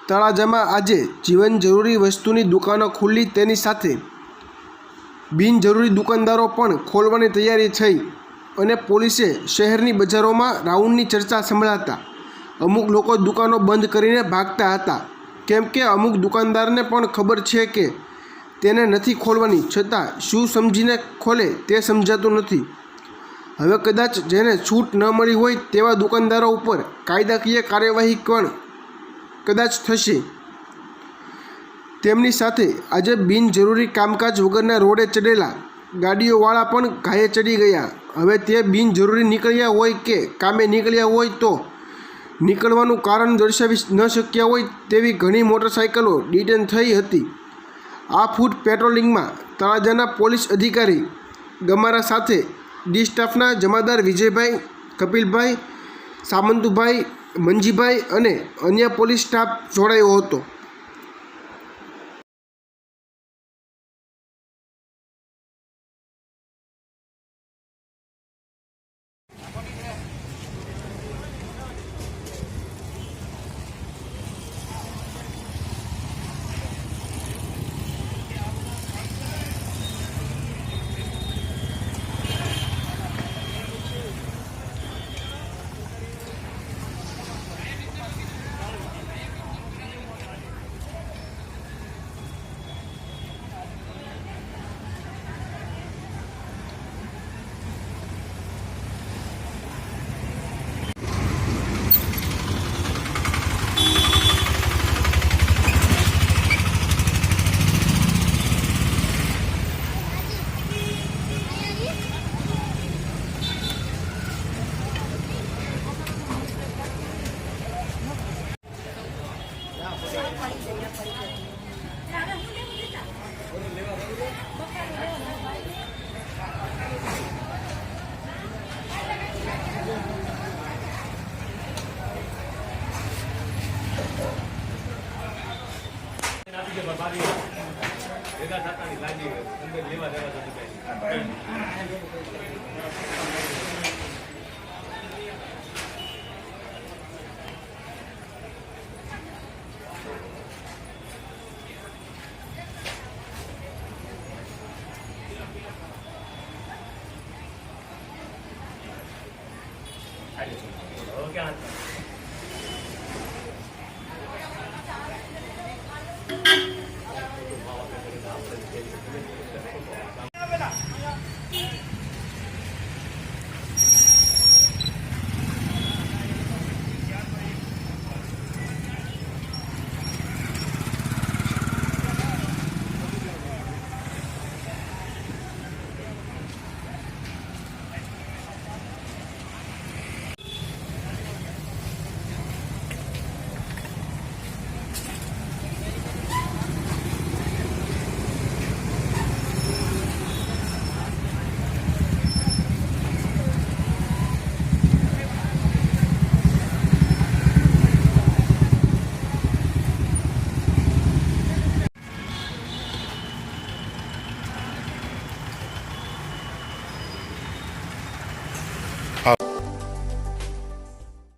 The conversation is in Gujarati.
તળાજામાં આજે જીવન જરૂરી વસ્તુની દુકાનો ખુલ્લી, તેની સાથે બિનજરૂરી દુકાનદારો પણ ખોલવાની તૈયારી થઈ અને પોલીસે શહેરની બજારોમાં રાઉન્ડની ચર્ચા સંભળાતા અમુક લોકો દુકાનો બંધ કરીને ભાગતા હતા, કેમ કે અમુક દુકાનદારને પણ ખબર છે કે તેને નથી ખોલવાની, છતાં શું સમજીને ખોલે તે સમજાતું નથી. હવે કદાચ જેને છૂટ ન મળી હોય તેવા દુકાનદારો ઉપર કાયદાકીય કાર્યવાહી પણ કદાચ થશે. તેમની સાથે આજે બિનજરૂરી કામકાજ વગરના રોડે ચડેલા ગાડીઓવાળા પણ ઘાયે ચડી ગયા. હવે તે બિનજરૂરી નીકળ્યા હોય કે કામે નીકળ્યા હોય તો નીકળવાનું કારણ દર્શાવી ન શક્યા હોય તેવી ઘણી મોટરસાઇકલો ડિટેન થઈ હતી. આ ફૂટ પેટ્રોલિંગમાં તળાજાના પોલીસ અધિકારી ગમારા સાથે ડી સ્ટાફના જમાદાર વિજયભાઈ, કપિલભાઈ, સામંતુભાઈ, મંજીભાઈ અને અન્ય પોલીસ સ્ટાફ જોડાયો હતો. Okay.